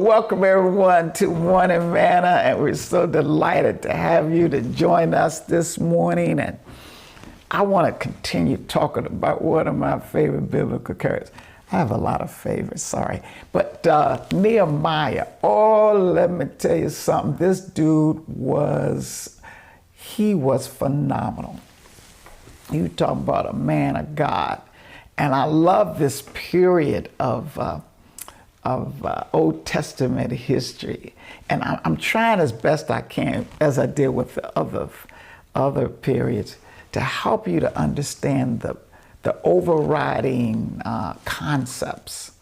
welcome everyone to Morning Manna, and we're so delighted to have you to join us this morning. And I want to continue talking about one of my favorite biblical characters. I have a lot of favorites, sorry. But Nehemiah, let me tell you something. This dude was phenomenal. You talk about a man of God. And I love this period of Old Testament history. And I'm trying as best I can, as I did with the other periods, to help you to understand the overriding concepts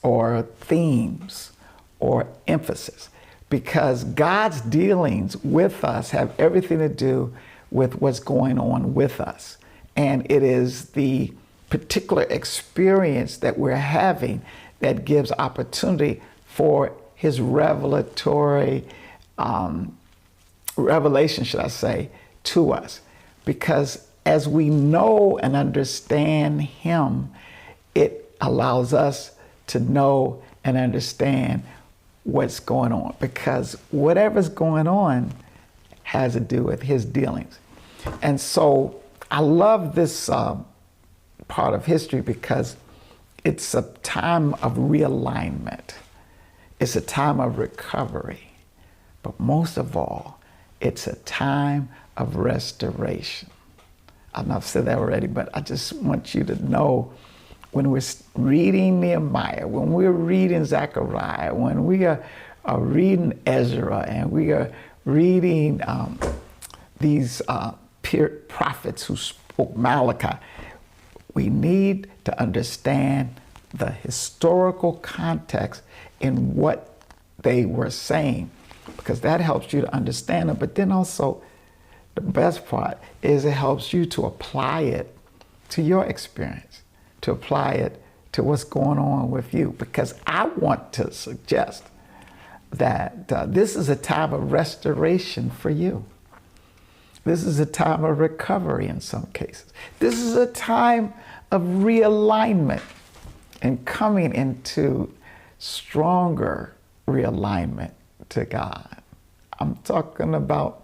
or themes or emphasis. Because God's dealings with us have everything to do with what's going on with us. And it is the particular experience that we're having that gives opportunity for his revelation, should I say, to us. Because as we know and understand him, it allows us to know and understand what's going on. Because whatever's going on has to do with his dealings. And so I love this part of history because it's a time of realignment. It's a time of recovery. But most of all, it's a time of restoration. I know I've said that already, but I just want you to know when we're reading Nehemiah, when we're reading Zechariah, when we are reading Ezra, and we are reading these prophets who spoke, Malachi, we need to understand the historical context in what they were saying, because that helps you to understand them. But then also, the best part is it helps you to apply it to your experience, to apply it to what's going on with you. Because I want to suggest that this is a time of restoration for you. This is a time of recovery in some cases. This is a time of realignment and coming into stronger realignment to God. I'm talking about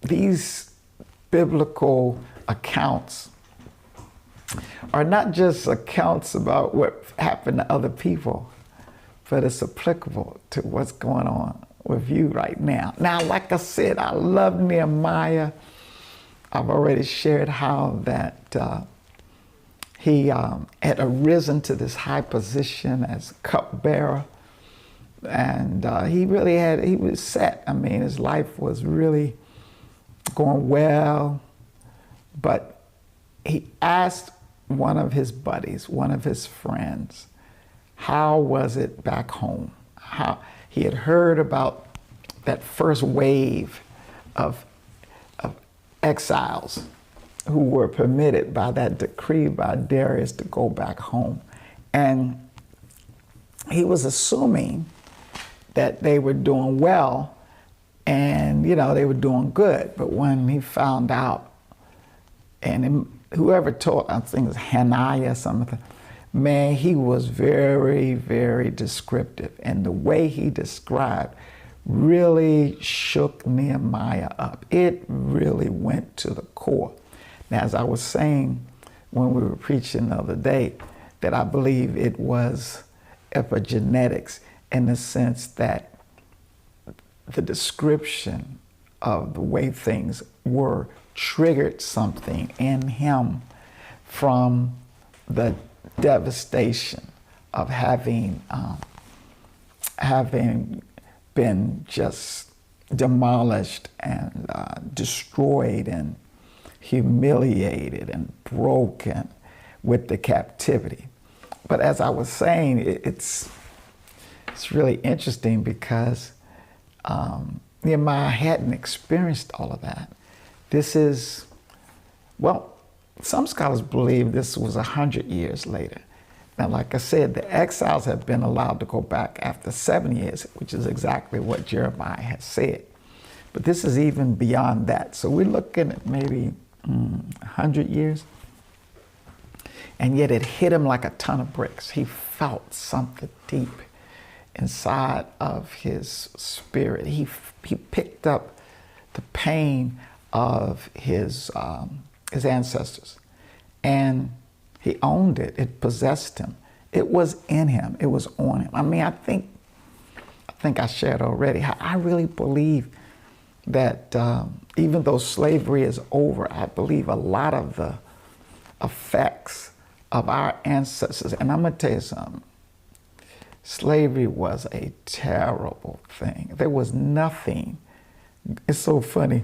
these biblical accounts are not just accounts about what happened to other people, but it's applicable to what's going on with you right now. Now, like I said, I love Nehemiah. I've already shared how that he had arisen to this high position as cupbearer. And he was set. I mean, his life was really going well. But he asked one of his buddies, one of his friends, how was it back home? How he had heard about that first wave of exiles who were permitted by that decree by Darius to go back home. And he was assuming that they were doing well and, they were doing good. But when he found out, and whoever told, I think it was Hananiah, something, man, he was very, very descriptive. And the way he described really shook Nehemiah up. It really went to the core. Now, as I was saying when we were preaching the other day, that I believe it was epigenetics in the sense that the description of the way things were triggered something in him from the devastation of having been just demolished and destroyed and humiliated and broken with the captivity. But as I was saying, it's really interesting because Nehemiah hadn't experienced all of that. This is, some scholars believe this was 100 years later. Now, like I said, the exiles have been allowed to go back after 7 years, which is exactly what Jeremiah has said. But this is even beyond that. So we're looking at maybe 100 years. And yet it hit him like a ton of bricks. He felt something deep inside of his spirit. He picked up the pain of his ancestors, and he owned it. It possessed him. It was in him. It was on him. I mean, I think I shared already how I really believe that even though slavery is over, I believe a lot of the effects of our ancestors, and I'm gonna tell you something, slavery was a terrible thing. There was nothing. It's so funny.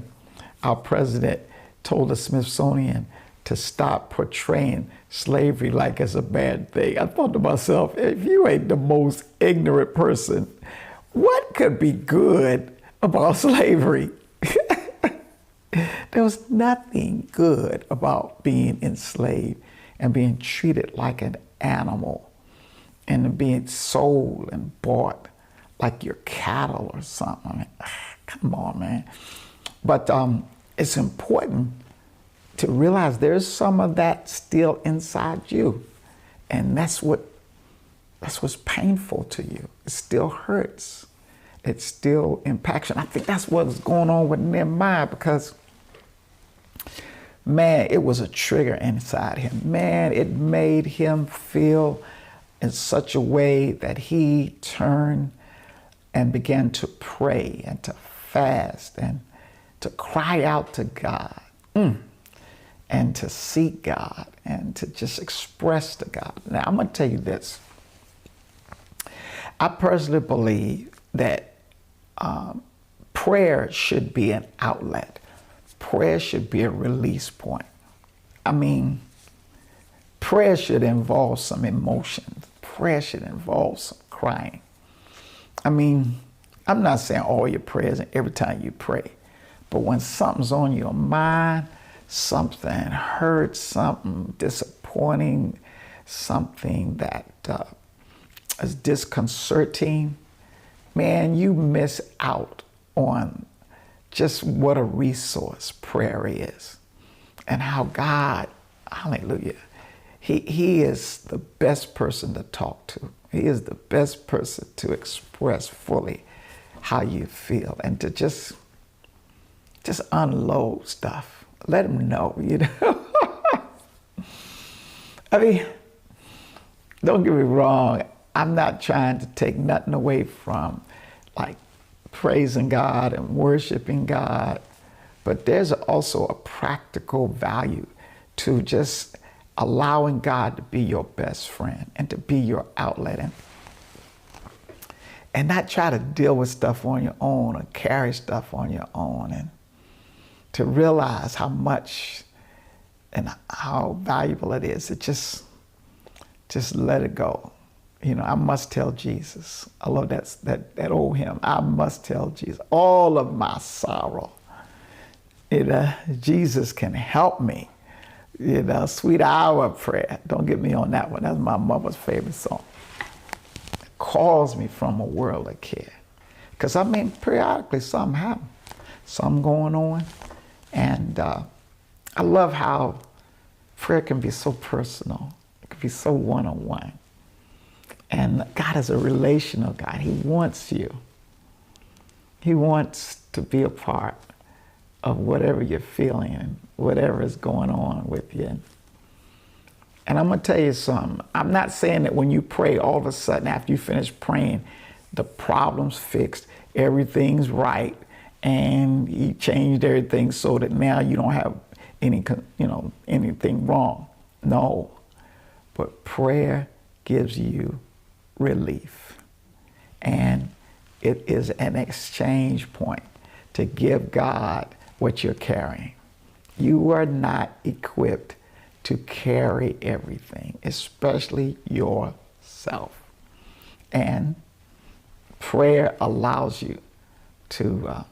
Our president told the Smithsonian to stop portraying slavery like it's a bad thing. I thought to myself, if you ain't the most ignorant person, what could be good about slavery? There was nothing good about being enslaved and being treated like an animal and being sold and bought like your cattle or something. I mean, come on, man. But it's important to realize there's some of that still inside you. And that's what's painful to you. It still hurts. It still impacts you. And I think that's what's going on with Nehemiah, because man, it was a trigger inside him. Man, it made him feel in such a way that he turned and began to pray and to fast and to cry out to God and to seek God and to just express to God. Now, I'm going to tell you this. I personally believe that prayer should be an outlet. Prayer should be a release point. I mean, prayer should involve some emotions. Prayer should involve some crying. I mean, I'm not saying all your prayers and every time you pray, but when something's on your mind, something hurts, something disappointing, something that is disconcerting, man, you miss out on just what a resource prayer is, and how God, hallelujah, he is the best person to talk to. He is the best person to express fully how you feel and to just unload stuff. Let him know, you know. I mean, don't get me wrong. I'm not trying to take nothing away from like praising God and worshiping God, but there's also a practical value to just allowing God to be your best friend and to be your outlet, and not try to deal with stuff on your own or carry stuff on your own, and to realize how much and how valuable it is to just let it go. You know, I must tell Jesus. I love that old hymn. I must tell Jesus all of my sorrow. Jesus can help me. You know, sweet hour of prayer. Don't get me on that one. That's my mother's favorite song. It calls me from a world of care. Because I mean, periodically something happens. Something going on. And I love how prayer can be so personal. It can be so one-on-one. And God is a relational God. He wants you. He wants to be a part of whatever you're feeling and whatever is going on with you. And I'm going to tell you something. I'm not saying that when you pray, all of a sudden after you finish praying, the problem's fixed, everything's right, and He changed everything so that now you don't have anything wrong. No. But prayer gives you relief. And it is an exchange point to give God what you're carrying. You are not equipped to carry everything, especially yourself. And prayer allows you to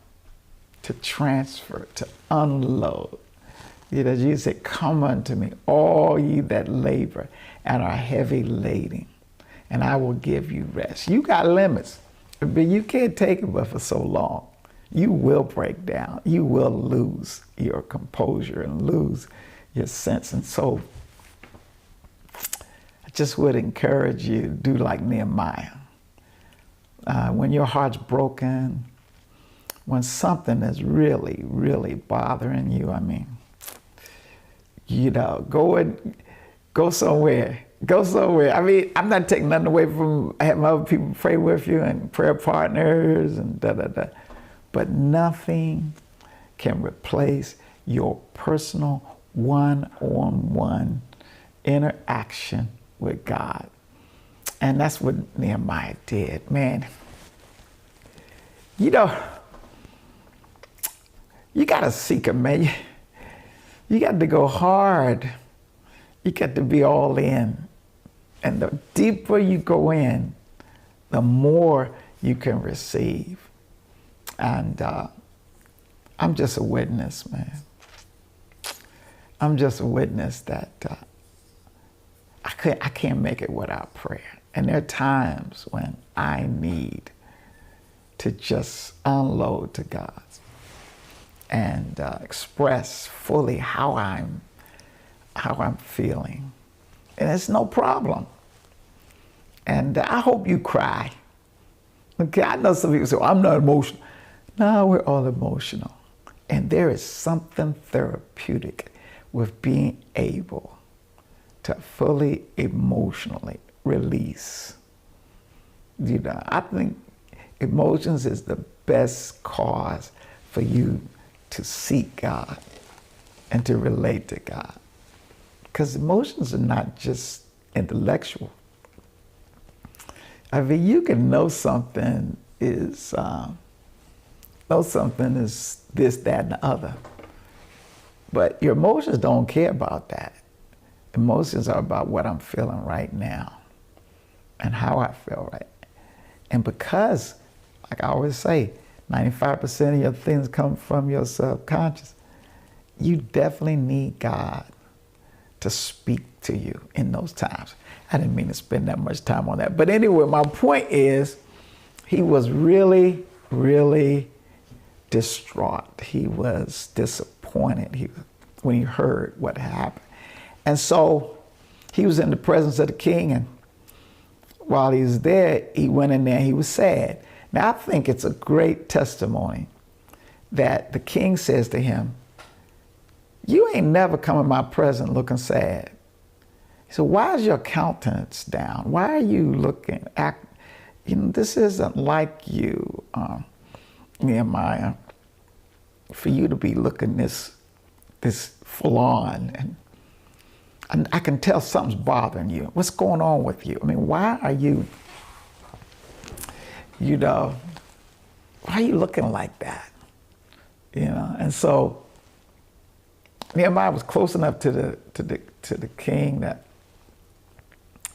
transfer, to unload. You know, Jesus said, "Come unto me, all ye that labor and are heavy laden, and I will give you rest." You got limits, but you can't take it but for so long. You will break down. You will lose your composure and lose your sense. And so I just would encourage you to do like Nehemiah. when your heart's broken, when something is really, really bothering you, I mean, go somewhere. Go somewhere. I mean, I'm not taking nothing away from having other people pray with you and prayer partners and da-da-da. But nothing can replace your personal one-on-one interaction with God. And that's what Nehemiah did, man. You got to seek him, man. You got to go hard. You got to be all in. And the deeper you go in, the more you can receive. And I'm just a witness, man. I'm just a witness that I can't make it without prayer. And there are times when I need to just unload to God and express fully how I'm feeling. And it's no problem. And I hope you cry. Okay, I know some people say, well, I'm not emotional. No, we're all emotional. And there is something therapeutic with being able to fully emotionally release. I think emotions is the best cause for you to seek God and to relate to God. Because emotions are not just intellectual. I mean, you can know something is this, that, and the other. But your emotions don't care about that. Emotions are about what I'm feeling right now and how I feel right. And because, like I always say, 95% of your things come from your subconscious, you definitely need God to speak to you in those times. I didn't mean to spend that much time on that. But anyway, my point is, he was really, really distraught. He was disappointed when he heard what happened. And so he was in the presence of the king, and while he was there, he went in there and he was sad. Now, I think it's a great testimony that the king says to him, you ain't never come in my presence looking sad. He said, why is your countenance down? Why are you looking, this isn't like you, Nehemiah, for you to be looking this forlorn. And I can tell something's bothering you. What's going on with you? I mean, why are you looking like that? And so Nehemiah was close enough to the king that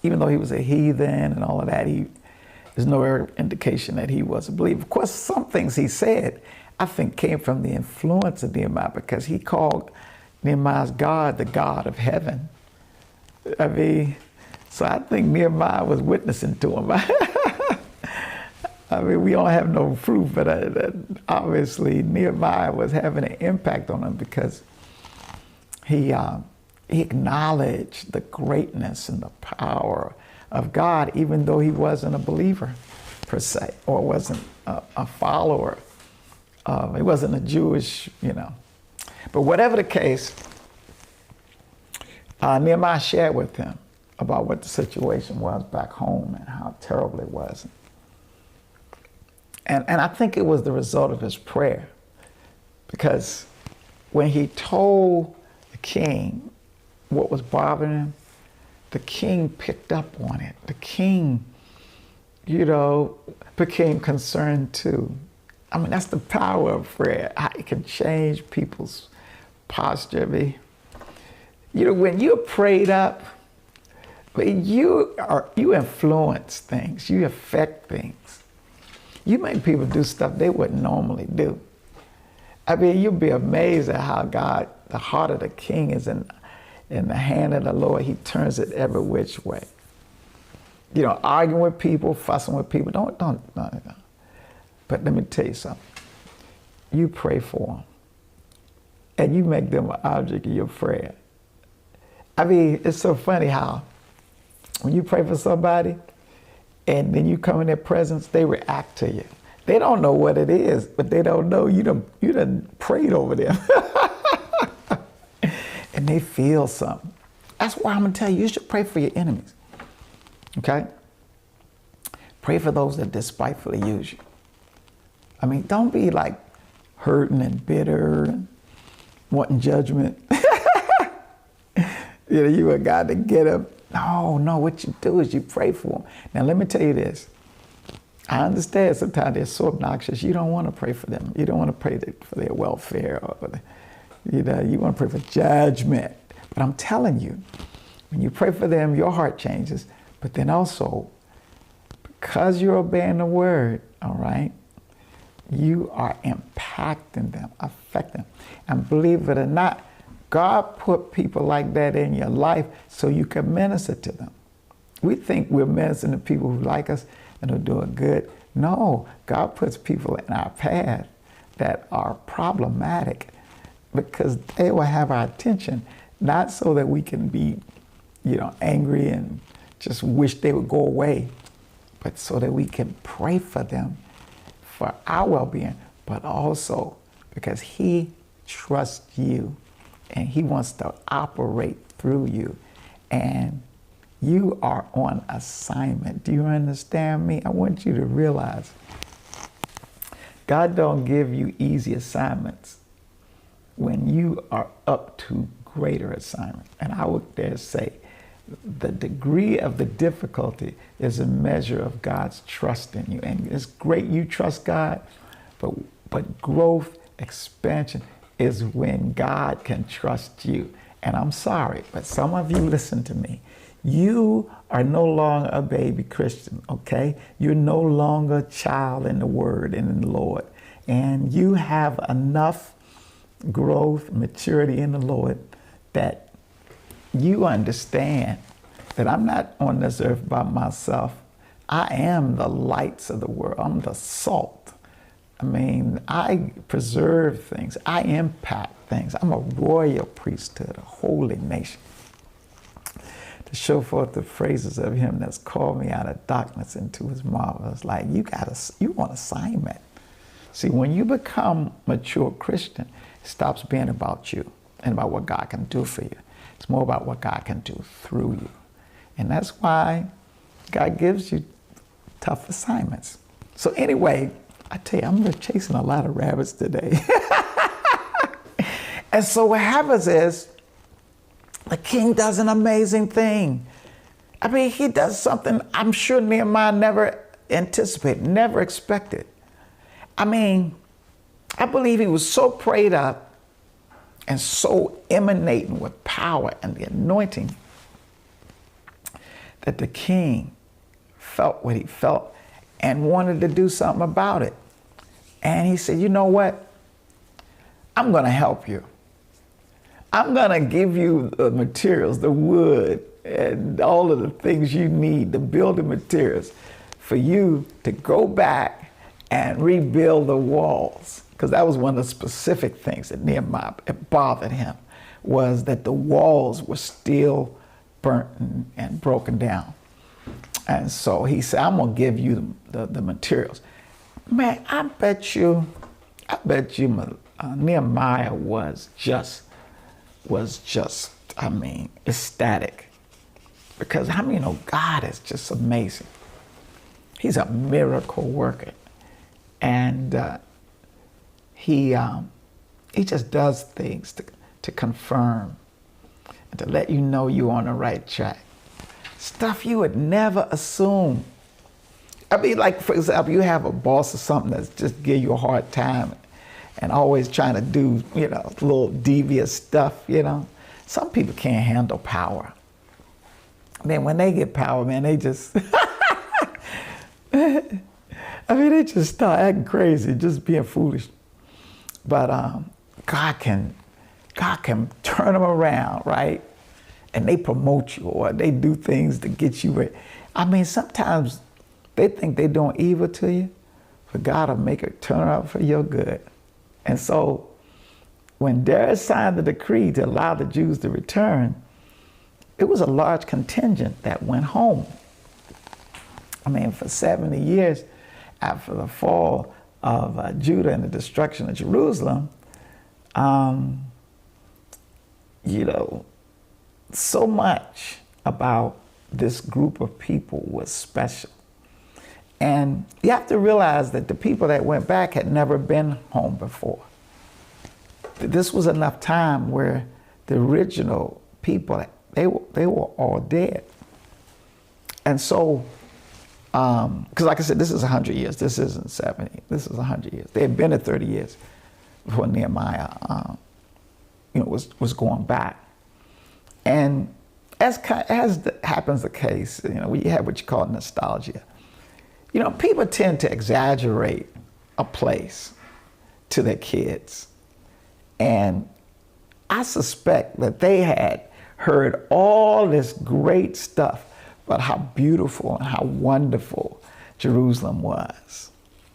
even though he was a heathen and all of that, there's no indication that he was a believer. Of course, some things he said, I think, came from the influence of Nehemiah, because he called Nehemiah's God the God of heaven. I mean, so I think Nehemiah was witnessing to him. I mean, we don't have no proof, but obviously Nehemiah was having an impact on him, because he acknowledged the greatness and the power of God, even though he wasn't a believer per se, or wasn't a follower. He wasn't a Jewish, But whatever the case, Nehemiah shared with him about what the situation was back home and how terrible it was. And I think it was the result of his prayer, because when he told the king what was bothering him, the king picked up on it. The king, became concerned too. I mean, that's the power of prayer. It can change people's posture. When you're prayed up, you influence things, you affect things. You make people do stuff they wouldn't normally do. I mean, you'll be amazed at how God, the heart of the king is in the hand of the Lord. He turns it every which way. Arguing with people, fussing with people, don't. But let me tell you something. You pray for them, and you make them an object of your prayer. I mean, it's so funny how when you pray for somebody and then you come in their presence, they react to you. They don't know what it is, but they don't know you done prayed over them. And they feel something. That's why I'm going to tell you, you should pray for your enemies. Okay? Pray for those that despitefully use you. I mean, don't be like hurting and bitter and wanting judgment. You want God to get them. No, what you do is you pray for them. Now, let me tell you this. I understand sometimes they're so obnoxious, you don't want to pray for them. You don't want to pray for their welfare. You want to pray for judgment. But I'm telling you, when you pray for them, your heart changes. But then also, because you're obeying the word, all right, you are impacting them, affecting them. And believe it or not, God put people like that in your life so you can minister to them. We think we're ministering to people who like us and are doing good. No, God puts people in our path that are problematic because they will have our attention, not so that we can be, angry and just wish they would go away, but so that we can pray for them for our well-being, but also because He trusts you and He wants to operate through you. And you are on assignment. Do you understand me? I want you to realize God don't give you easy assignments when you are up to greater assignment. And I would dare say the degree of the difficulty is a measure of God's trust in you. And it's great you trust God, but growth, expansion is when God can trust you. And I'm sorry, but some of you listen to me. You are no longer a baby Christian, okay? You're no longer a child in the Word and in the Lord. And you have enough growth, maturity in the Lord that you understand that I'm not on this earth by myself. I am the lights of the world. I'm the salt. I mean, I preserve things. I impact things. I'm a royal priesthood, a holy nation. To show forth the phrases of Him that's called me out of darkness into His marvelous light. You want assignment. See, when you become mature Christian, it stops being about you and about what God can do for you. It's more about what God can do through you. And that's why God gives you tough assignments. So anyway, I tell you, I'm just chasing a lot of rabbits today. And so what happens is, the king does an amazing thing. I mean, he does something I'm sure Nehemiah never anticipated, never expected. I mean, I believe he was so prayed up and so emanating with power and the anointing that the king felt what he felt and wanted to do something about it. And he said, you know what? I'm going to help you. I'm going to give you the materials, the wood, and all of the things you need, the building materials, for you to go back and rebuild the walls. Because that was one of the specific things that Nehemiah bothered him, was that the walls were still burnt and broken down. And so he said, I'm going to give you the materials. Man, I bet you Nehemiah was just, I mean, ecstatic. Because how many know God is just amazing? He's a miracle worker. And he just does things to confirm and to let you know you're on the right track. Stuff you would never assume. I mean, like, for example, you have a boss or something that's just give you a hard time and always trying to do, little devious stuff, Some people can't handle power. Man, when they get power, man, they just, they just start acting crazy, just being foolish. But God can turn them around, right? And they promote you, or they do things to get you ready. I mean, sometimes they think they're doing evil to you, but God will make it turn out for your good. And so when Darius signed the decree to allow the Jews to return, it was a large contingent that went home. I mean, for 70 years after the fall of Judah and the destruction of Jerusalem, you know, so much about this group of people was special. And you have to realize that the people that went back had never been home before. This was enough time where the original people, they were all dead. And so, because like I said, this is 100 years. This isn't 70. This is 100 years. They had been at 30 years before Nehemiah, was going back. And as happens the case, we have what you call nostalgia. People tend to exaggerate a place to their kids. And I suspect that they had heard all this great stuff about how beautiful and how wonderful Jerusalem was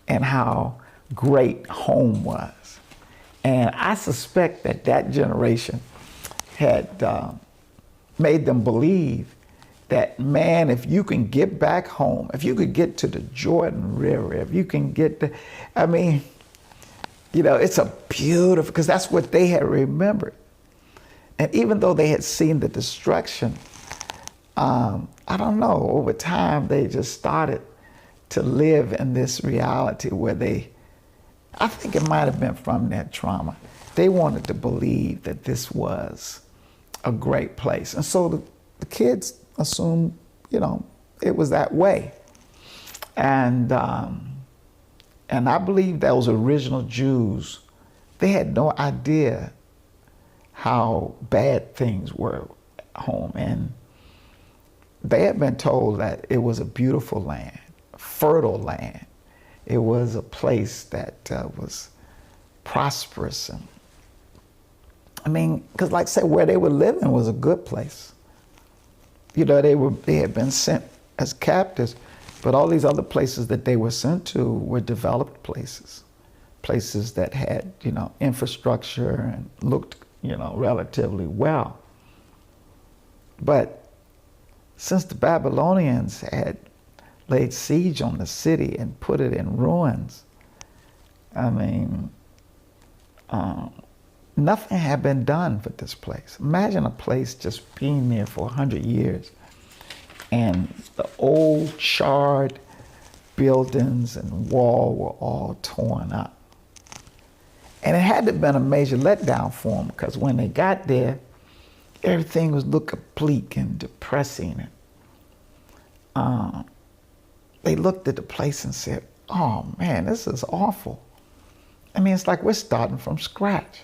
and how great home was. And I suspect that generation had made them believe that, man, if you can get back home, if you could get to the Jordan River, if you can get to, it's a beautiful, because that's what they had remembered. And even though they had seen the destruction, I don't know, over time they just started to live in this reality where I think it might have been from their trauma. They wanted to believe that this was a great place. And so the kids assumed, it was that way. And I believe those original Jews, they had no idea how bad things were at home. And they had been told that it was a beautiful land, fertile land. It was a place that was prosperous. And because like I said, where they were living was a good place. They had been sent as captives, but all these other places that they were sent to were developed places that had, infrastructure and looked, relatively well. But since the Babylonians had laid siege on the city and put it in ruins, nothing had been done for this place. Imagine a place just being there for 100 years and the old charred buildings and wall were all torn up. And it had to have been a major letdown for them, because when they got there, everything was looking bleak and depressing. They looked at the place and said, oh man, this is awful. It's like we're starting from scratch.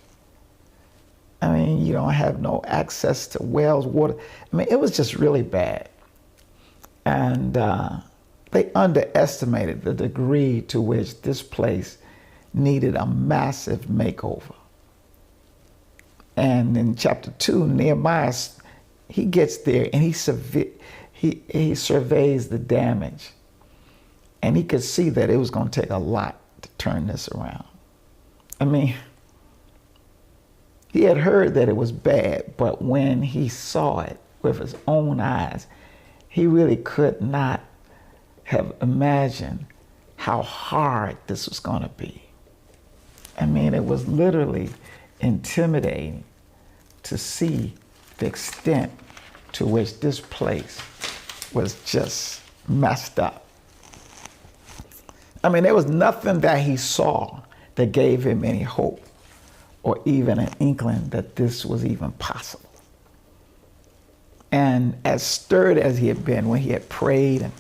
You don't have no access to wells, water. It was just really bad. And they underestimated the degree to which this place needed a massive makeover. And in chapter 2, Nehemiah, he gets there and he surveys the damage. And he could see that it was going to take a lot to turn this around. He had heard that it was bad, but when he saw it with his own eyes, he really could not have imagined how hard this was going to be. It was literally intimidating to see the extent to which this place was just messed up. There was nothing that he saw that gave him any hope or even an inkling that this was even possible. And as stirred as he had been when he had prayed,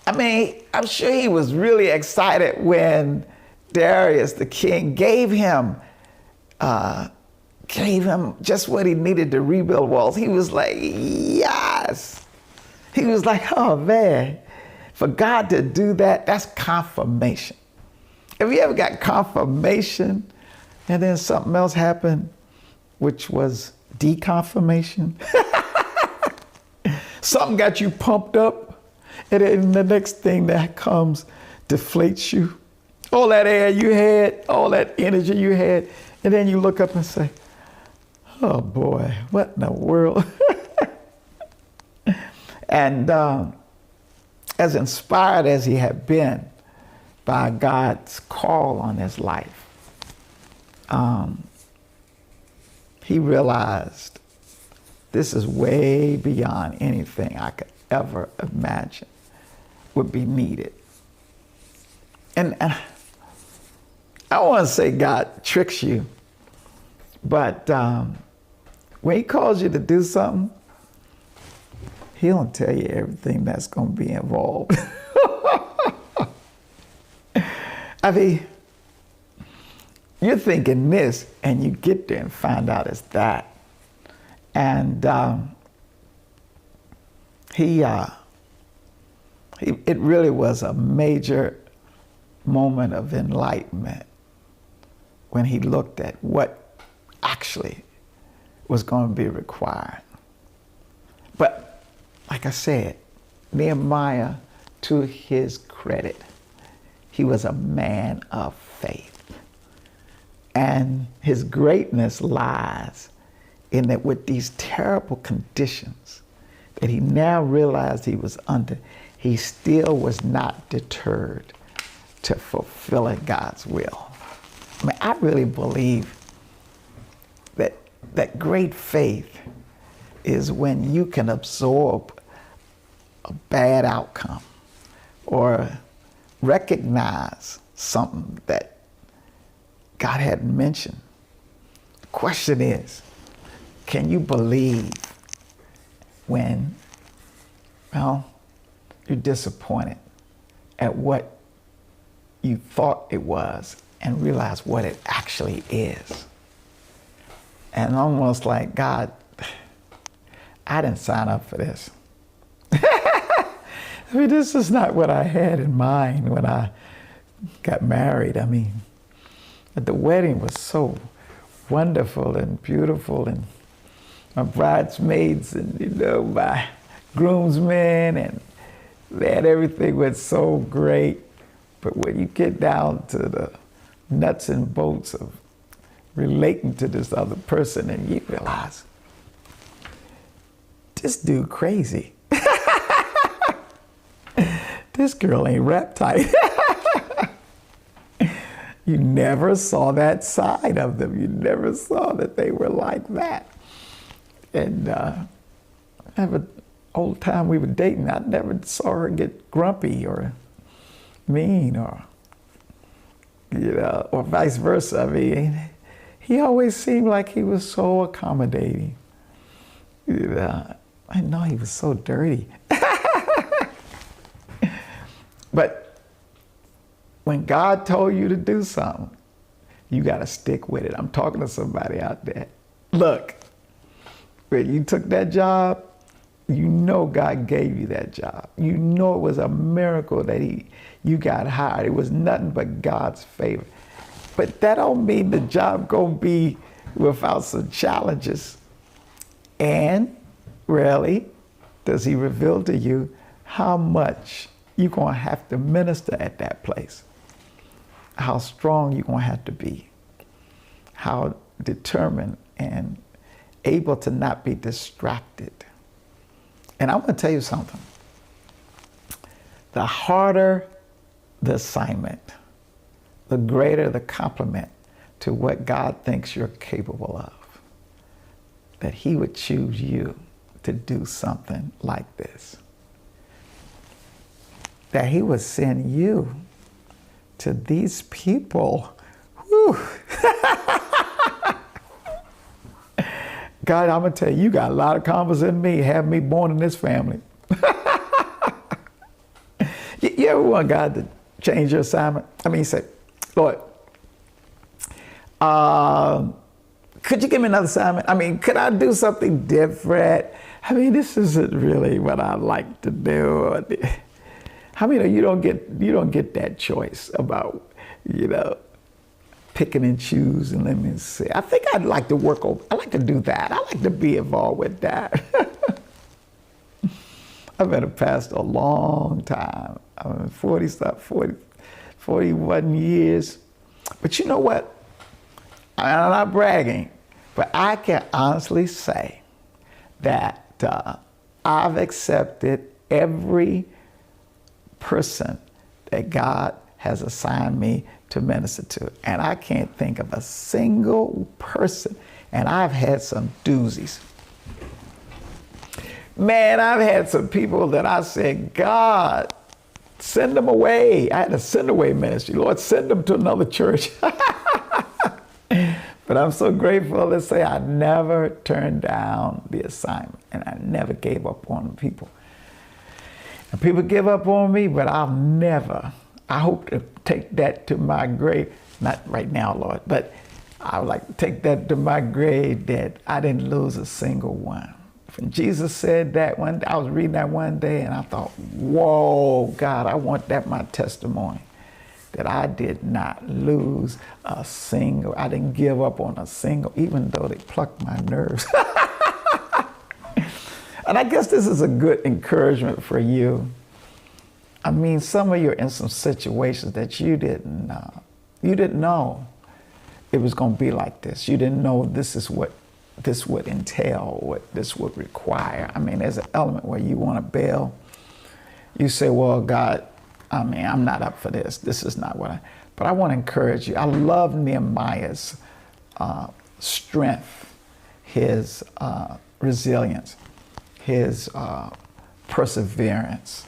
I'm sure he was really excited when Darius, the king, gave him just what he needed to rebuild walls. He was like, yes. He was like, oh man, for God to do that, that's confirmation. Have you ever got confirmation and then something else happened, which was deconfirmation? Something got you pumped up, and then the next thing that comes deflates you. All that air you had, all that energy you had, and then you look up and say, oh boy, what in the world? And as inspired as he had been by God's call on his life, he realized this is way beyond anything I could ever imagine would be needed. And I don't want to say God tricks you, but when he calls you to do something, he don't tell you everything that's going to be involved. I mean, you're thinking this, and you get there and find out it's that. And it really was a major moment of enlightenment when he looked at what actually was going to be required. But like I said, Nehemiah, to his credit, he was a man of faith. And his greatness lies in that with these terrible conditions that he now realized he was under, he still was not deterred to fulfilling God's will. I mean, I really believe that great faith is when you can absorb a bad outcome or recognize something that God hadn't mentioned. The question is, can you believe when, well, you're disappointed at what you thought it was and realize what it actually is? And almost like, God, I didn't sign up for this. I mean, this is not what I had in mind when I got married. I mean, the wedding was so wonderful and beautiful, and my bridesmaids and, my groomsmen, and man, everything went so great. But when you get down to the nuts and bolts of relating to this other person, and you realize, this dude crazy. This girl ain't rap tight. You never saw that side of them. You never saw that they were like that. And every old time we were dating, I never saw her get grumpy or mean or, or vice versa. I mean, he always seemed like he was so accommodating. I know he was so dirty. But when God told you to do something, you got to stick with it. I'm talking to somebody out there. Look, when you took that job, you know God gave you that job. You know it was a miracle that you got hired. It was nothing but God's favor. But that don't mean the job gonna be without some challenges. And rarely does he reveal to you how much you're gonna have to minister at that place, how strong you're gonna have to be, how determined and able to not be distracted. And I'm gonna tell you something. The harder the assignment, the greater the compliment to what God thinks you're capable of, that he would choose you to do something like this. That he would send you to these people. Whew. God, I'm gonna tell you, you got a lot of confidence in me, have me born in this family. You ever want God to change your assignment? I mean, say, Lord, could you give me another assignment? I mean, could I do something different? I mean, this isn't really what I like to do. How many of you don't get that choice about, picking and choosing? Let me see. I think I'd like to I like to do that. I like to be involved with that. I've been a pastor a long time. I'm 41 years. But you know what? I'm not bragging, but I can honestly say that I've accepted every person that God has assigned me to minister to. And I can't think of a single person. And I've had some doozies. Man, I've had some people that I said, God, send them away. I had a send away ministry. Lord, send them to another church. But I'm so grateful to say I never turned down the assignment, and I never gave up on people. And people give up on me, but I'll never. I hope to take that to my grave. Not right now, Lord, but I would like to take that to my grave that I didn't lose a single one. When Jesus said that one day, I was reading that one day and I thought, whoa, God, I want that my testimony. That I did not lose a single, I didn't give up on a single, even though they plucked my nerves. And I guess this is a good encouragement for you. I mean, some of you are in some situations that you didn't know it was going to be like this. You didn't know this is what this would entail, what this would require. I mean, there's an element where you want to bail. You say, well, God, I mean, I'm not up for this. This is not what but I want to encourage you. I love Nehemiah's strength, his resilience, his perseverance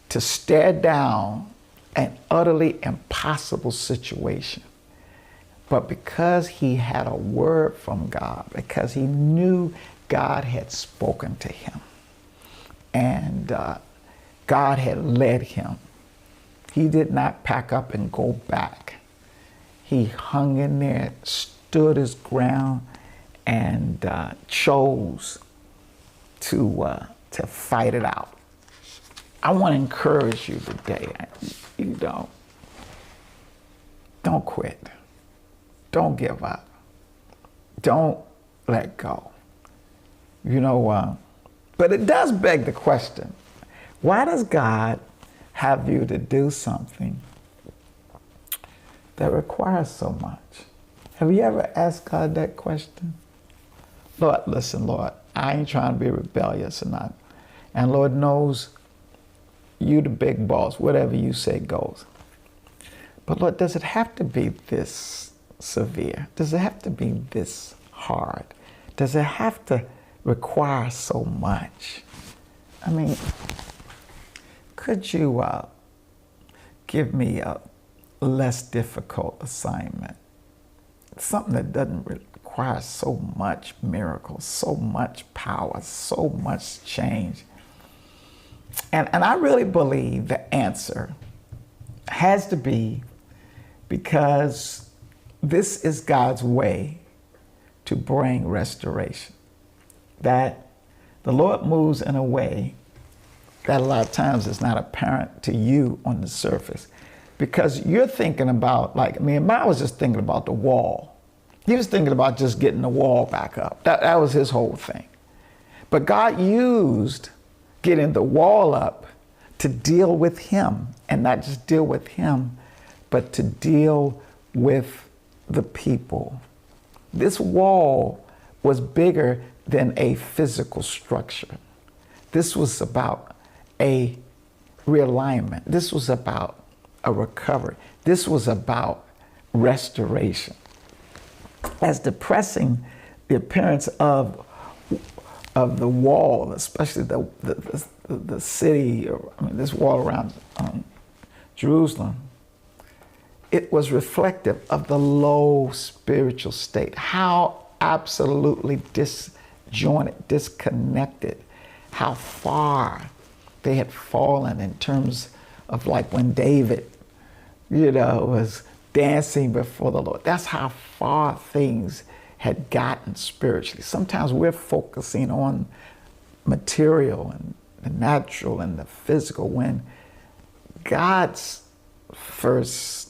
to stare down an utterly impossible situation. But because he had a word from God, because he knew God had spoken to him and God had led him, he did not pack up and go back. He hung in there, stood his ground, and chose to fight it out. I want to encourage you today. You don't quit. Don't give up. Don't let go. But it does beg the question, why does God have you to do something that requires so much? Have you ever asked God that question? Lord, listen, Lord, I ain't trying to be rebellious or not. And Lord knows you the big boss, whatever you say goes. But Lord, does it have to be this severe? Does it have to be this hard? Does it have to require so much? I mean, could you give me a less difficult assignment? Something that doesn't require so much miracles, so much power, so much change. And I really believe the answer has to be because this is God's way to bring restoration. That the Lord moves in a way that a lot of times is not apparent to you on the surface. Because you're thinking about, Mine was just thinking about the wall. He was thinking about just getting the wall back up. That was his whole thing. But God used getting the wall up to deal with him, and not just deal with him, but to deal with the people. This wall was bigger than a physical structure. This was about a realignment. This was about a recovery. This was about restoration. As depressing the appearance of the wall, especially the city, this wall around Jerusalem, it was reflective of the low spiritual state. How absolutely disjointed, disconnected, how far they had fallen in terms of when David, was dancing before the Lord. That's how far things had gotten spiritually. Sometimes we're focusing on material and the natural and the physical when God's first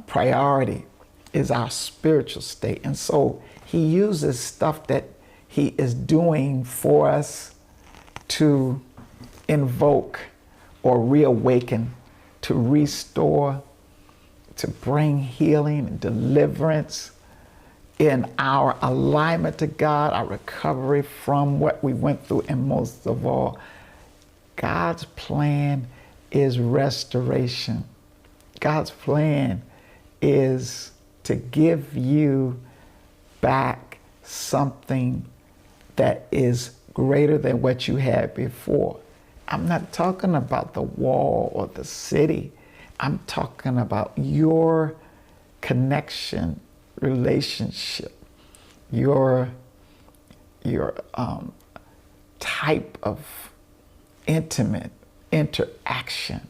priority is our spiritual state. And so he uses stuff that he is doing for us to invoke or reawaken, to restore, to bring healing and deliverance in our alignment to God, our recovery from what we went through, and most of all, God's plan is restoration. God's plan is to give you back something that is greater than what you had before. I'm not talking about the wall or the city. I'm talking about your connection, relationship, your type of intimate interaction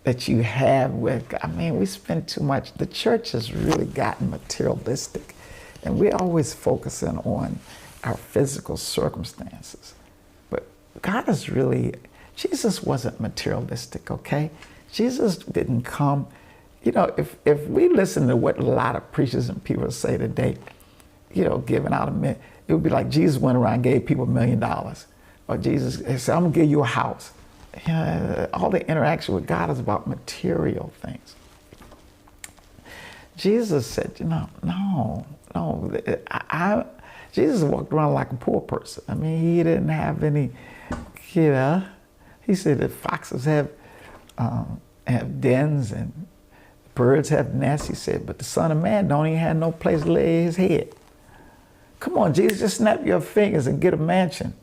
that you have with God. I mean, we spend too much. The church has really gotten materialistic, and we're always focusing on our physical circumstances. But God is really, Jesus wasn't materialistic, okay? Jesus didn't come, you know, if we listen to what a lot of preachers and people say today, you know, giving out it would be like Jesus went around and gave people $1 million. Or Jesus said, I'm gonna give you a house. All the interaction with God is about material things. Jesus said, you know, no. Jesus walked around like a poor person. I mean, he didn't have any, you know. He said that foxes have dens and birds have nests. He said, but the Son of Man don't even have no place to lay his head. Come on, Jesus, just snap your fingers and get a mansion.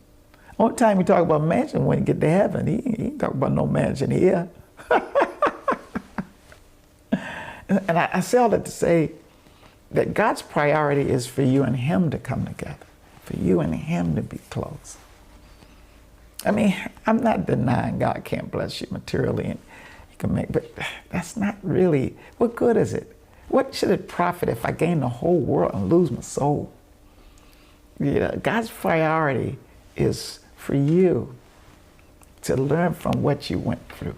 Only time you talk about mansion when you get to heaven. He ain't talk about no mansion here. And I say all that to say that God's priority is for you and him to come together, for you and him to be close. I mean, I'm not denying God can't bless you materially and he can make, but that's not really, what good is it? What should it profit if I gain the whole world and lose my soul? You know, God's priority is for you to learn from what you went through,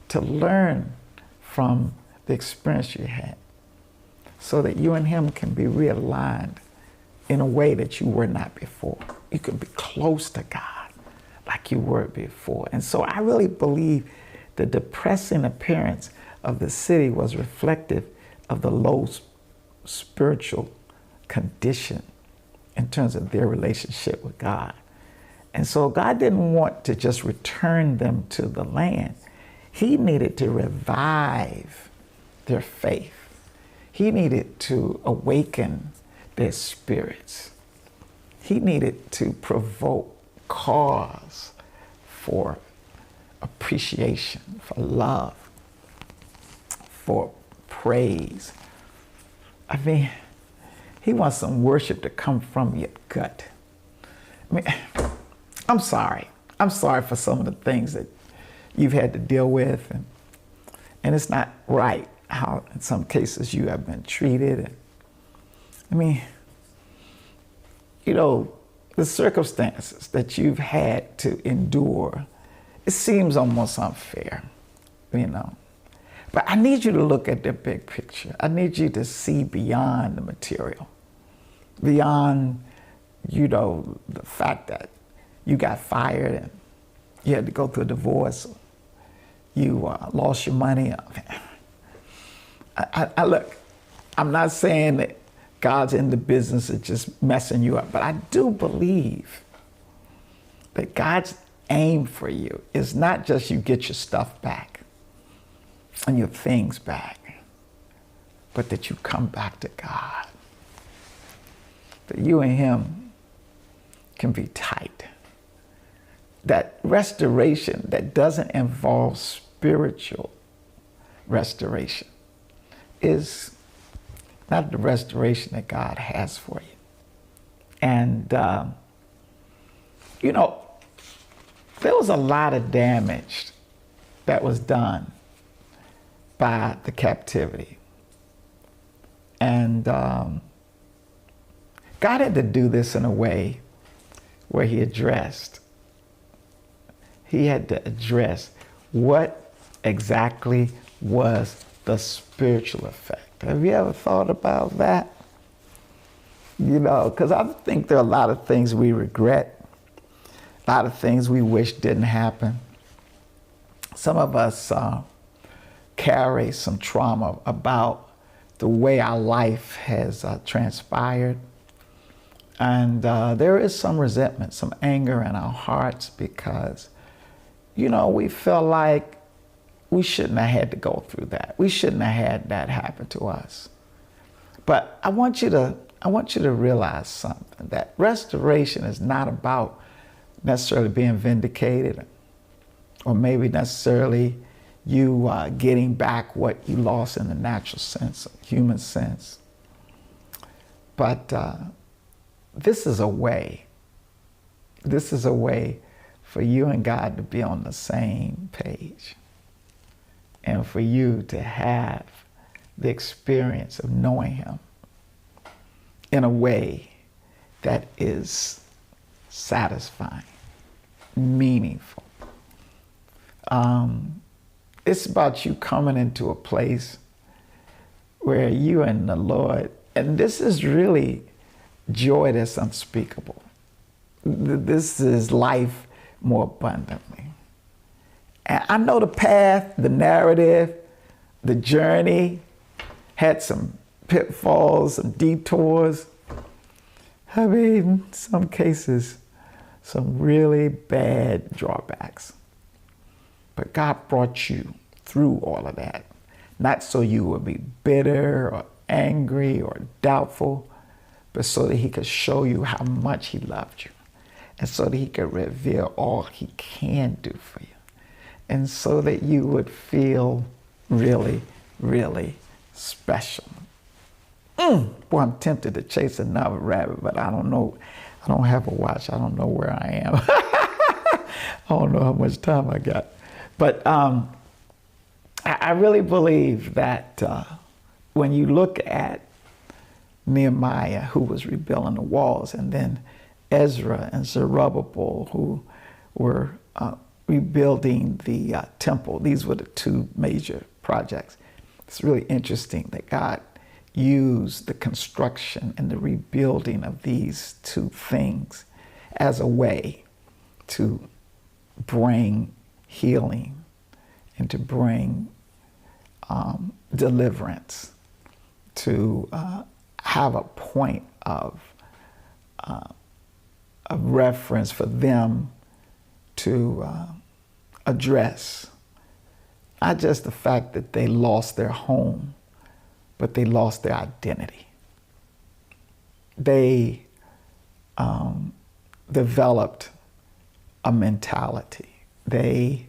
to learn from the experience you had, so that you and him can be realigned in a way that you were not before. You can be close to God like you were before. And so I really believe the depressing appearance of the city was reflective of the low spiritual condition in terms of their relationship with God. And so God didn't want to just return them to the land. He needed to revive their faith. He needed to awaken their spirits. He needed to provoke cause for appreciation, for love, for praise. I mean, he wants some worship to come from your gut. I mean, I'm sorry. I'm sorry for some of the things that you've had to deal with, and it's not right how in some cases you have been treated. And, I mean, you know, the circumstances that you've had to endure, it seems almost unfair, you know. But I need you to look at the big picture. I need you to see beyond the material, beyond, you know, the fact that you got fired and you had to go through a divorce, you lost your money. I look, I'm not saying that God's in the business of just messing you up, but I do believe that God's aim for you is not just you get your stuff back and your things back, but that you come back to God, that you and him can be tight. That restoration that doesn't involve spiritual restoration is not the restoration that God has for you. And, you know, there was a lot of damage that was done by the captivity. And God had to do this in a way where he had to address what exactly was the spiritual effect. Have you ever thought about that? You know, because I think there are a lot of things we regret, a lot of things we wish didn't happen. Some of us carry some trauma about the way our life has transpired. And there is some resentment, some anger in our hearts because, we feel like we shouldn't have had to go through that. We shouldn't have had that happen to us. But I want you to realize something, that restoration is not about necessarily being vindicated, or maybe necessarily you getting back what you lost in the natural sense, human sense. But this is a way. This is a way for you and God to be on the same page, and for you to have the experience of knowing Him in a way that is satisfying, meaningful. It's about you coming into a place where you and the Lord, and this is really joy that's unspeakable. This is life more abundantly. And I know the path, the narrative, the journey had some pitfalls, some detours. I mean, in some cases, some really bad drawbacks. But God brought you through all of that, not so you would be bitter or angry or doubtful, but so that He could show you how much He loved you, and so that He could reveal all He can do for you, and so that you would feel really, really special. Boy, I'm tempted to chase another rabbit, but I don't know. I don't have a watch. I don't know where I am. I don't know how much time I got. But I really believe that when you look at Nehemiah, who was rebuilding the walls, and then Ezra and Zerubbabel, who were rebuilding the temple, these were the two major projects. It's really interesting that God used the construction and the rebuilding of these two things as a way to bring healing and to bring deliverance, to have a point of reference for them to address. Not just the fact that they lost their home, but they lost their identity. They developed a mentality. They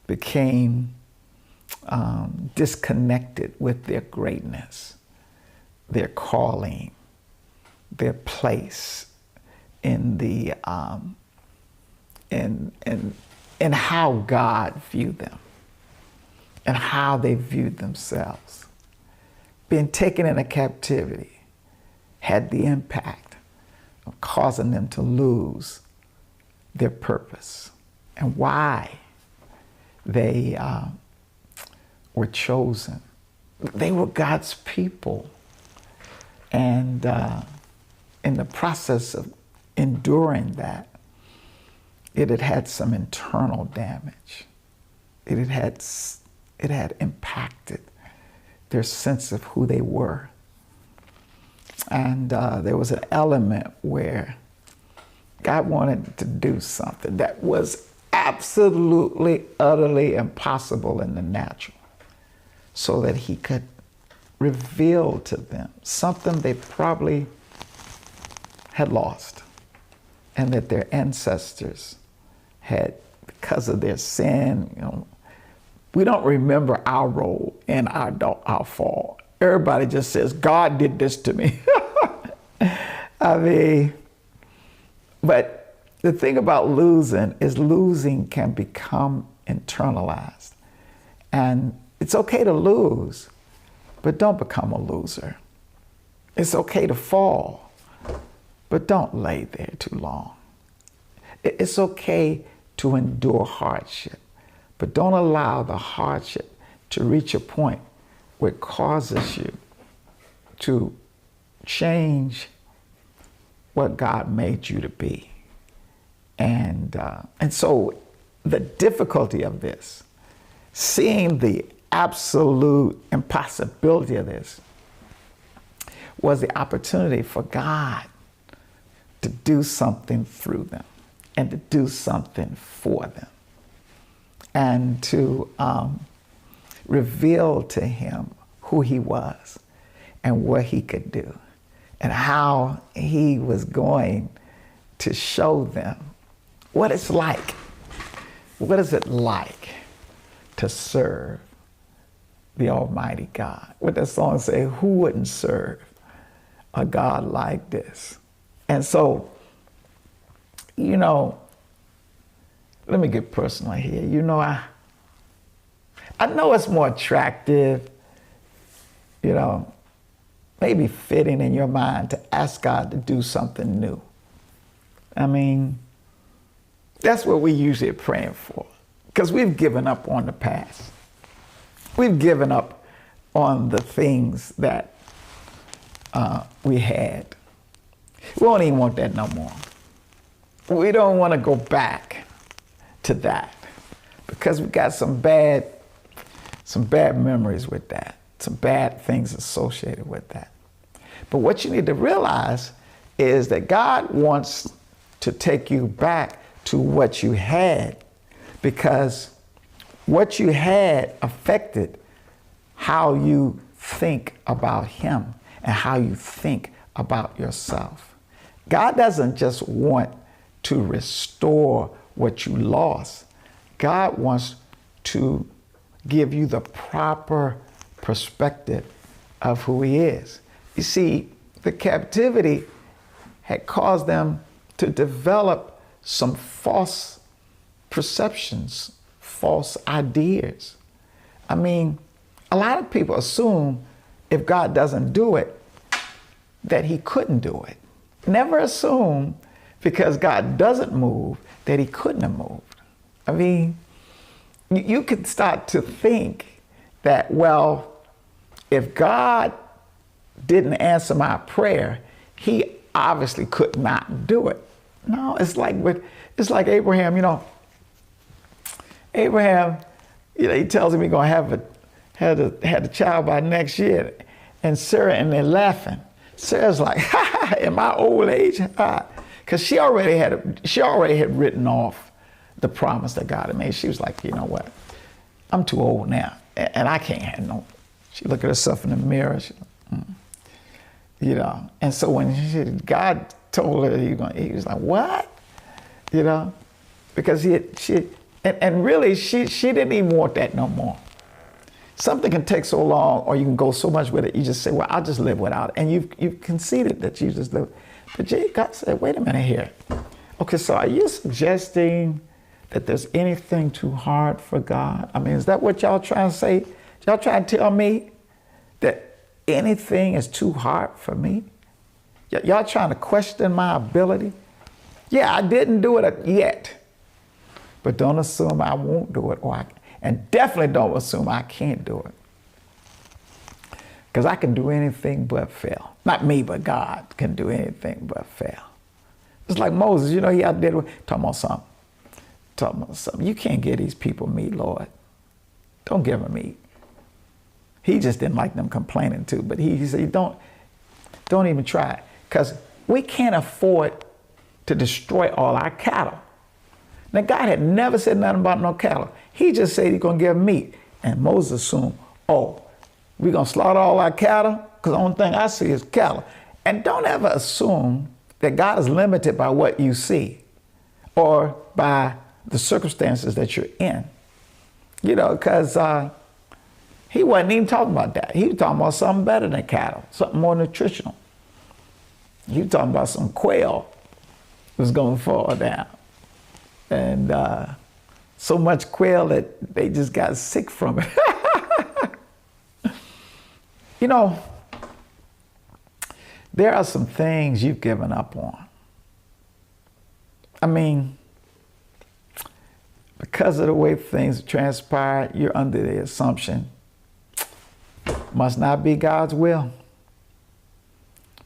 became disconnected with their greatness, their calling, their place in the in how God viewed them and how they viewed themselves. Being taken into captivity had the impact of causing them to lose their purpose and why they were chosen. They were God's people. And in the process of enduring that, it had had some internal damage. It had impacted their sense of who they were. And there was an element where God wanted to do something that was absolutely, utterly impossible in the natural, so that He could reveal to them something they probably had lost, and that their ancestors had, because of their sin, we don't remember our role in our fall. Everybody just says, God did this to me. I mean, but the thing about losing is losing can become internalized. And it's okay to lose, but don't become a loser. It's okay to fall, but don't lay there too long. It's okay to endure hardship, but don't allow the hardship to reach a point where it causes you to change what God made you to be. And so the difficulty of this, seeing the absolute impossibility of this, was the opportunity for God to do something through them and to do something for them. and to reveal to him who he was and what he could do and how he was going to show them what it's like. What is it like to serve the Almighty God? What that song say, who wouldn't serve a God like this? And so, you know, let me get personal here. You know, I know it's more attractive, you know, maybe fitting in your mind to ask God to do something new. I mean, that's what we usually are praying for, because we've given up on the past. We've given up on the things that we had. We don't even want that no more. We don't want to go back to that, because we got some bad memories with that, some bad things associated with that. But what you need to realize is that God wants to take you back to what you had, because what you had affected how you think about him and how you think about yourself. God doesn't just want to restore what you lost. God wants to give you the proper perspective of who he is. You see, the captivity had caused them to develop some false perceptions, false ideas. I mean, a lot of people assume if God doesn't do it, that he couldn't do it. Never assume because God doesn't move that he couldn't have moved. I mean, you could start to think that, well, if God didn't answer my prayer, he obviously could not do it. No, it's like Abraham, you know. Abraham, you know, he tells him he's gonna have a child by next year, and Sarah, and they're laughing. Sarah's like, ha ha, in my old age, because she already had written off the promise that God had made. She was like, you know what, I'm too old now, and I can't have no. She looked at herself in the mirror, you know, and so when God told her he was like, what? You know, because she really she didn't even want that no more. Something can take so long, or you can go so much with it, you just say, well, I'll just live without it. And you've conceded that you just live. But God said, wait a minute here. Okay, so are you suggesting that there's anything too hard for God? I mean, is that what y'all trying to say? Y'all trying to tell me that anything is too hard for me? Y'all trying to question my ability? Yeah, I didn't do it yet, but don't assume I won't do it, and definitely don't assume I can't do it. Because I can do anything but fail. Not me, but God can do anything but fail. It's like Moses, you know, he out there talking about something. You can't give these people meat, Lord. Don't give them meat. He just didn't like them complaining too, but he said, don't even try it. Because we can't afford to destroy all our cattle. Now, God had never said nothing about no cattle. He just said he's going to give meat. And Moses assumed, oh, we're going to slaughter all our cattle? Because the only thing I see is cattle. And don't ever assume that God is limited by what you see or by the circumstances that you're in. You know, because he wasn't even talking about that. He was talking about something better than cattle, something more nutritional. He was talking about some quail was going to fall down. And so much quail that they just got sick from it. You know, there are some things you've given up on. I mean, because of the way things transpired, you're under the assumption must not be God's will.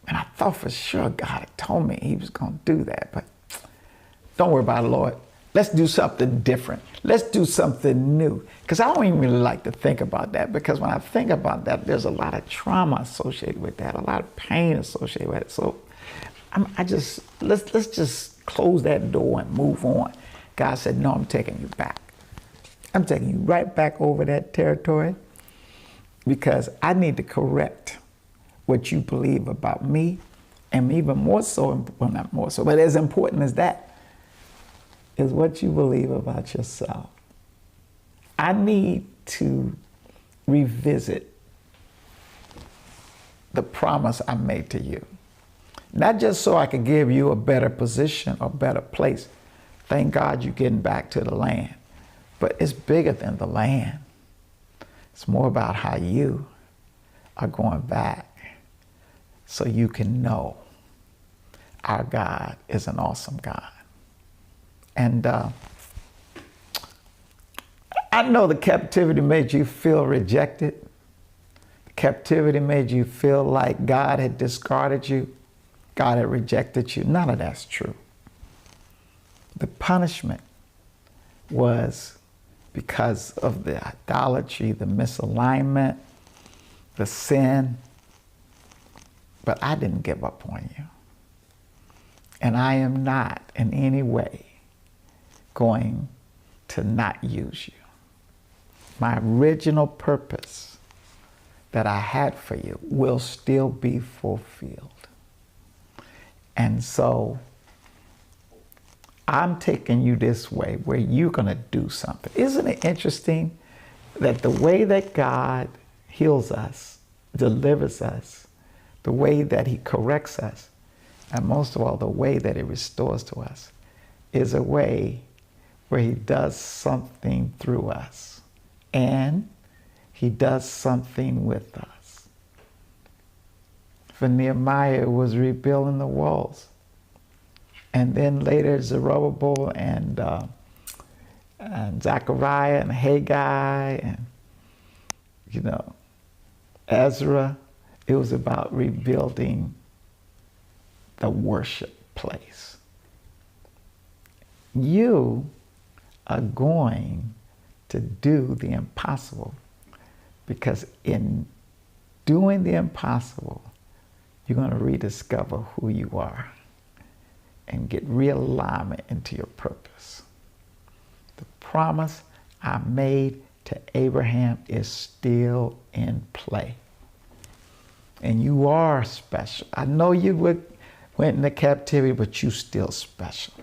And I thought for sure God had told me he was going to do that, but don't worry about it, Lord. Let's do something different. Let's do something new. Because I don't even really like to think about that, because when I think about that, there's a lot of trauma associated with that, a lot of pain associated with it. So let's just close that door and move on. God said, no, I'm taking you back. I'm taking you right back over that territory because I need to correct what you believe about me, and even more so, well, not more so, but as important as that is what you believe about yourself. I need to revisit the promise I made to you. Not just so I could give you a better position or better place. Thank God you're getting back to the land. But it's bigger than the land. It's more about how you are going back so you can know our God is an awesome God. And I know the captivity made you feel rejected. Captivity made you feel like God had discarded you. God had rejected you. None of that's true. The punishment was because of the idolatry, the misalignment, the sin. But I didn't give up on you. And I am not in any way going to not use you. My original purpose that I had for you will still be fulfilled. And so I'm taking you this way where you're going to do something. Isn't it interesting that the way that God heals us, delivers us, the way that he corrects us, and most of all, the way that he restores to us, is a way where he does something through us. And he does something with us. For Nehemiah, it was rebuilding the walls. And then later Zerubbabel and Zechariah and Haggai and, Ezra, it was about rebuilding the worship place. You are going to do the impossible, because in doing the impossible, you're going to rediscover who you are and get realignment into your purpose. The promise I made to Abraham is still in play. And you are special. I know you went into captivity, but you're still special.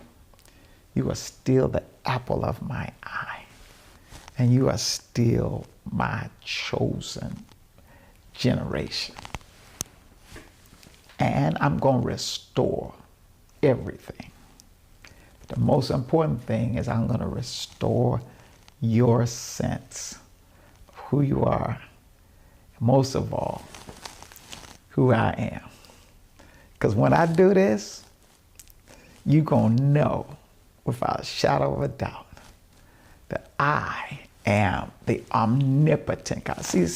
You are still the apple of my eye. And you are still my chosen generation. And I'm going to restore everything. The most important thing is I'm going to restore your sense of who you are, most of all, who I am. Because when I do this, you're going to know without a shadow of a doubt that I am the omnipotent God. See,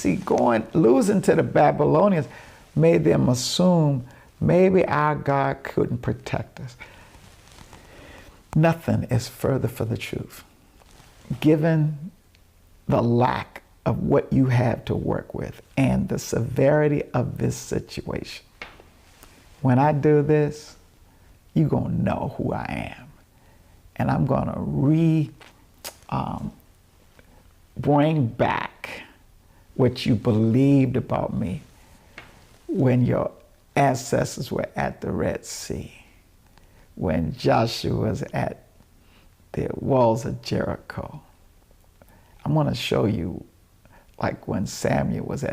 losing to the Babylonians made them assume maybe our God couldn't protect us. Nothing is further from the truth. Given the lack of what you have to work with and the severity of this situation, when I do this, you're going to know who I am. And I'm going to bring back what you believed about me when your ancestors were at the Red Sea, when Joshua was at the walls of Jericho. I'm going to show you, like when Samuel was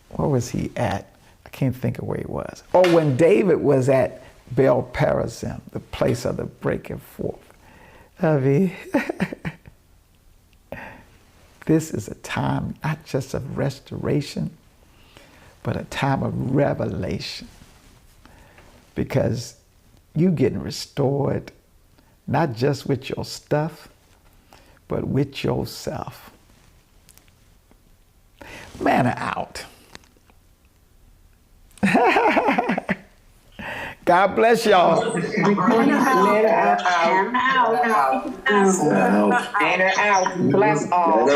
where was he at? I can't think of where he was. Or when David was at Baal Perazim, the place of the breaking forth. I mean, this is a time not just of restoration, but a time of revelation. Because you're getting restored, not just with your stuff, but with yourself. Manna out. God bless y'all. Manna out. Manna out. Bless all.